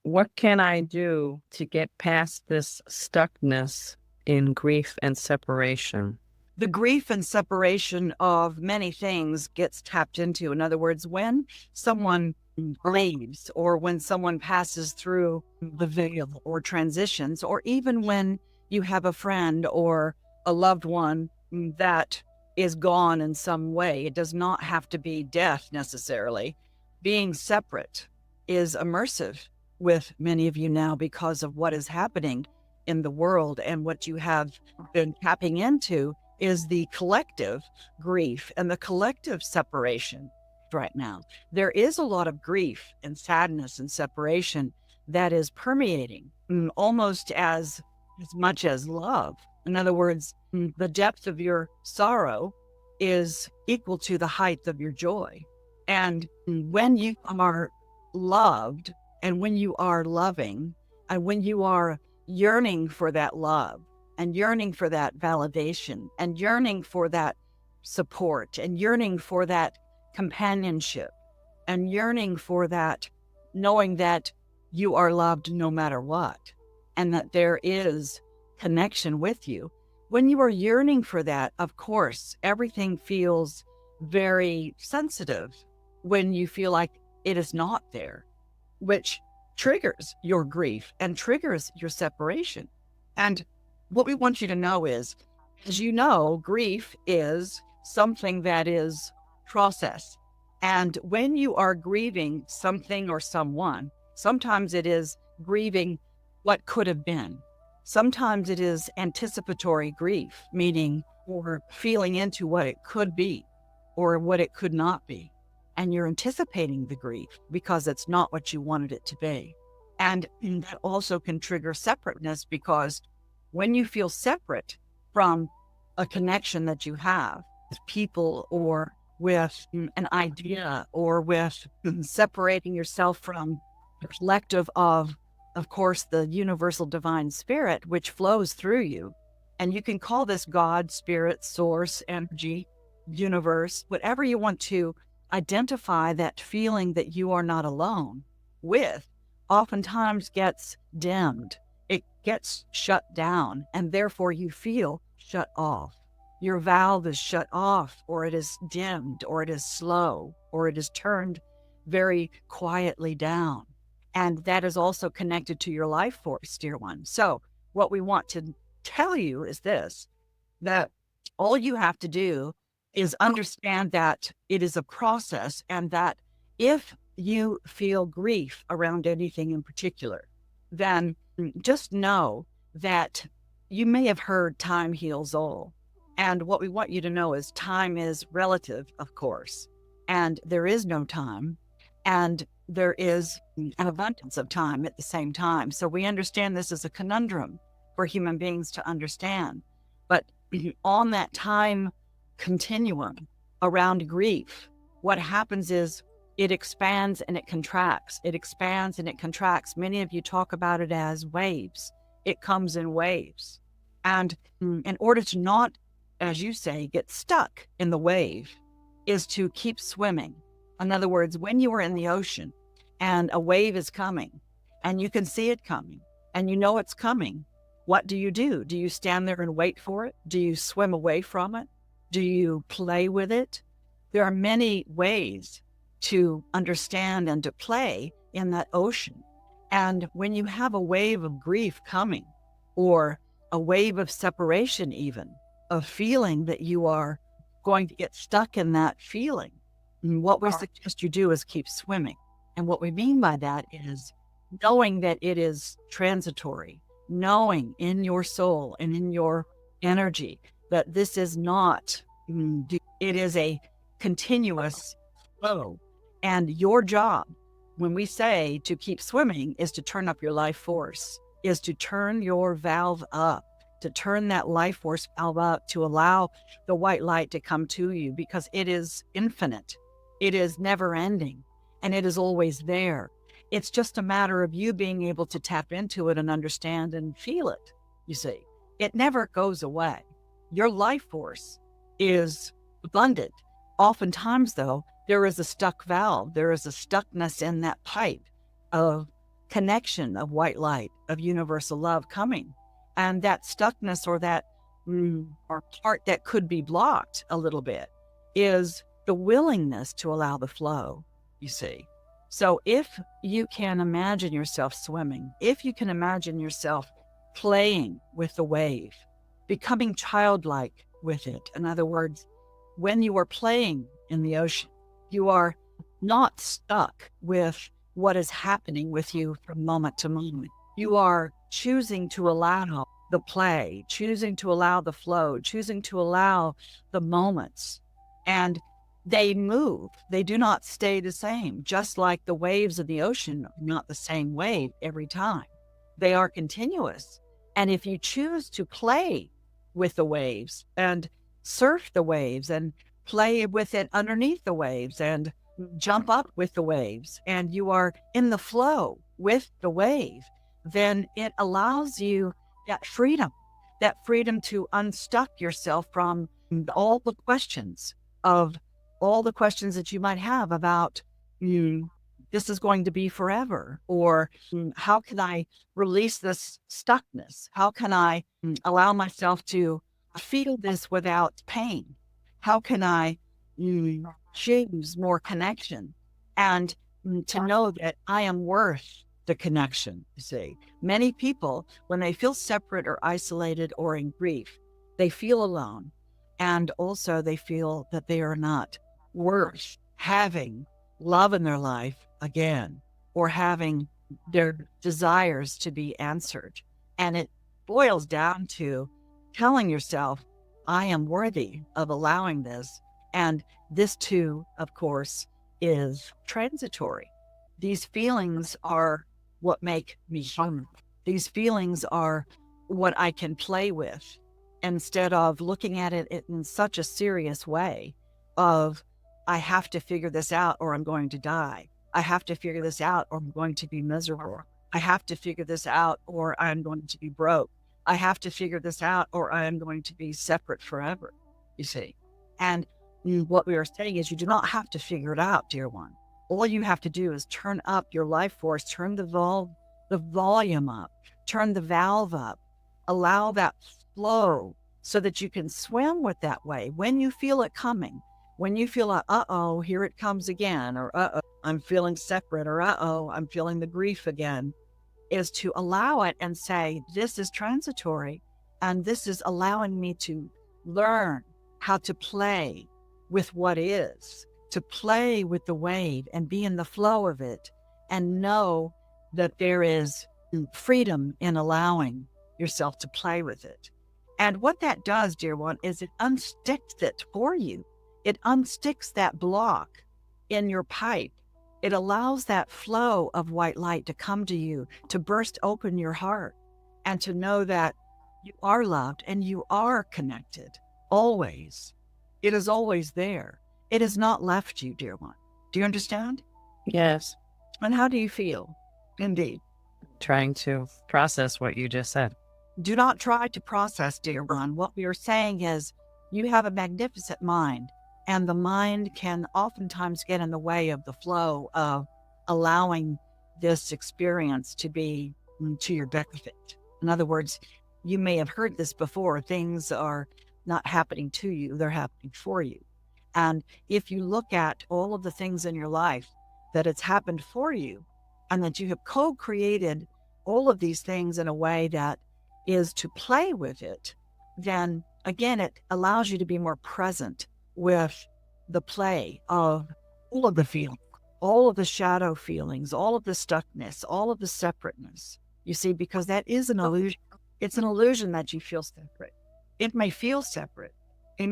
What can I do to get past this stuckness in grief and separation? The grief and separation of many things gets tapped into. In other words, when someone leaves or when someone passes through the veil or transitions, or even when you have a friend or a loved one that is gone in some way, it does not have to be death necessarily. Being separate is immersive with many of you now because of what is happening in the world, and what you have been tapping into is the collective grief and the collective separation right now. There is a lot of grief and sadness and separation that is permeating almost as much as love. In other words, the depth of your sorrow is equal to the height of your joy. And when you are loved and when you are loving and when you are yearning for that love and yearning for that validation and yearning for that support and yearning for that companionship and yearning for that knowing that you are loved no matter what and that there is connection with you. When you are yearning for that, of course, everything feels very sensitive when you feel like it is not there, which triggers your grief and triggers your separation. And what we want you to know is, as you know, grief is something that is process. And when you are grieving something or someone, sometimes it is grieving what could have been. Sometimes it is anticipatory grief, meaning or feeling into what it could be or what it could not be. And you're anticipating the grief because it's not what you wanted it to be. And that also can trigger separateness, because when you feel separate from a connection that you have with people or with an idea or with separating yourself from the collective of course, the universal divine spirit, which flows through you. And you can call this God, spirit, source, energy, universe, whatever you want to identify. That feeling that you are not alone with oftentimes gets dimmed. It gets shut down, and therefore you feel shut off. Your valve is shut off, or it is dimmed, or it is slow, or it is turned very quietly down. And that is also connected to your life force, dear one. So what we want to tell you is this, that all you have to do is understand that it is a process, and that if you feel grief around anything in particular, then just know that you may have heard time heals all. And what we want you to know is time is relative, of course, and there is no time, and there is an abundance of time at the same time. So we understand this is a conundrum for human beings to understand. But on that time continuum around grief, what happens is it expands and it contracts. It expands and it contracts. Many of you talk about it as waves. It comes in waves. And in order to not, as you say, get stuck in the wave, is to keep swimming. In other words, when you are in the ocean and a wave is coming and you can see it coming and you know it's coming, what do you do? Do you stand there and wait for it? Do you swim away from it? Do you play with it? There are many ways to understand and to play in that ocean. And when you have a wave of grief coming, or a wave of separation, even of feeling that you are going to get stuck in that feeling, what we suggest you do is keep swimming. And what we mean by that is knowing that it is transitory, knowing in your soul and in your energy that this is not, it is a continuous flow. And your job, when we say to keep swimming, is to turn up your life force, is to turn your valve up, to turn that life force valve up, to allow the white light to come to you, because it is infinite. It is never ending, and it is always there. It's just a matter of you being able to tap into it and understand and feel it. You see, it never goes away. Your life force is abundant. Oftentimes, though, there is a stuck valve. There is a stuckness in that pipe of connection of white light, of universal love coming. And that stuckness, or that or part that could be blocked a little bit, is the willingness to allow the flow, you see. So if you can imagine yourself swimming, if you can imagine yourself playing with the wave, becoming childlike with it. In other words, when you are playing in the ocean, you are not stuck with what is happening with you from moment to moment. You are choosing to allow the play, choosing to allow the flow, choosing to allow the moments. And they move. They do not stay the same, just like the waves of the ocean are not the same wave every time. They are continuous. And if you choose to play with the waves and surf the waves and play with it underneath the waves and jump up with the waves, and you are in the flow with the wave, then it allows you that freedom to unstuck yourself from all the questions that you might have about this is going to be forever, or how can I release this stuckness? How can I allow myself to feel this without pain? How can I choose more connection, and to know that I am worth the connection? You see, many people, when they feel separate or isolated or in grief, they feel alone. And also they feel that they are not worth having love in their life again, or having their desires to be answered. And it boils down to telling yourself, I am worthy of allowing this. And this too, of course, is transitory. These feelings are what make me human. These feelings are what I can play with, instead of looking at it in such a serious way of, I have to figure this out or I'm going to die. I have to figure this out or I'm going to be miserable. I have to figure this out or I'm going to be broke. I have to figure this out or I am going to be separate forever, you see. And what we are saying is, you do not have to figure it out, dear one. All you have to do is turn up your life force, turn the volume up, turn the valve up, allow that flow so that you can swim with that wave. When you feel it coming, when you feel like, uh-oh, here it comes again, or uh-oh, I'm feeling separate, or uh-oh, I'm feeling the grief again, is to allow it and say, this is transitory, and this is allowing me to learn how to play with what is, to play with the wave and be in the flow of it, and know that there is freedom in allowing yourself to play with it. And what that does, dear one, is it unsticks it for you. It unsticks that block in your pipe. It allows that flow of white light to come to you, to burst open your heart, and to know that you are loved and you are connected, always. It is always there. It has not left you, dear one. Do you understand? Yes. And how do you feel? Indeed. Trying to process what you just said. Do not try to process, dear one. What we are saying is, you have a magnificent mind, and the mind can oftentimes get in the way of the flow of allowing this experience to be to your benefit. In other words, you may have heard this before. Things are not happening to you, they're happening for you. And if you look at all of the things in your life that it's happened for you, and that you have co-created all of these things in a way that is to play with it, then again, it allows you to be more present with the play of all of the feelings, all of the shadow feelings, all of the stuckness, all of the separateness. You see, because that is an illusion. It's an illusion that you feel separate. It may feel separate. It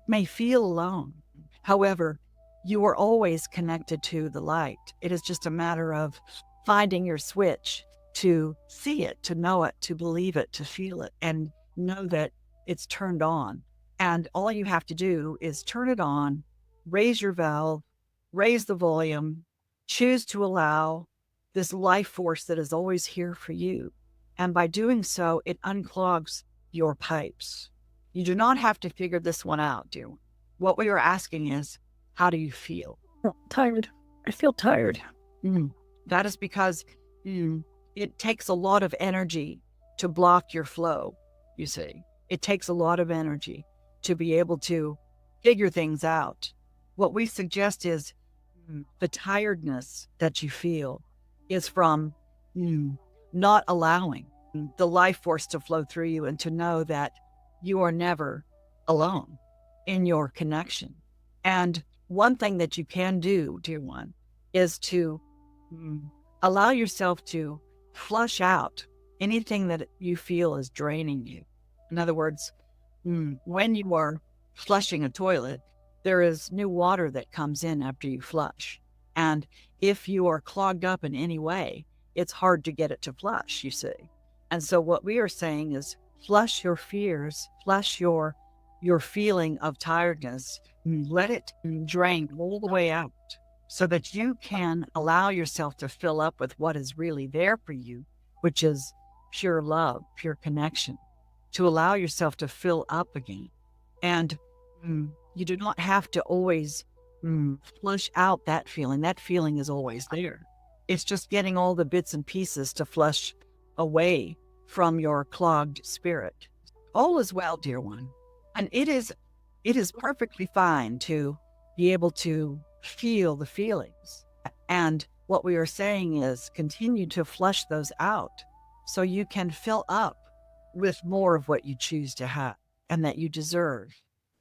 may feel alone. However, you are always connected to the light. It is just a matter of finding your switch to see it, to know it, to believe it, to feel it, and know that it's turned on. And all you have to do is turn it on, raise your valve, raise the volume, choose to allow this life force that is always here for you. And by doing so, it unclogs your pipes. You do not have to figure this one out, dear one. What we are asking is, how do you feel? Tired. I feel tired. That is because it takes a lot of energy to block your flow, you see. It takes a lot of energy to be able to figure things out. What we suggest is the tiredness that you feel is from not allowing the life force to flow through you and to know that you are never alone in your connection. And one thing that you can do, dear one, is to allow yourself to flush out anything that you feel is draining you. In other words, when you are flushing a toilet, there is new water that comes in after you flush. And if you are clogged up in any way, it's hard to get it to flush, you see. And so what we are saying is flush your fears, flush your feeling of tiredness, let it drain all the way out so that you can allow yourself to fill up with what is really there for you, which is pure love, pure connection, to allow yourself to fill up again. And you do not have to always flush out that feeling. That feeling is always there. It's just getting all the bits and pieces to flush away from your clogged spirit. All is well, dear one. And it is perfectly fine to be able to feel the feelings. And what we are saying is continue to flush those out so you can fill up with more of what you choose to have and that you deserve.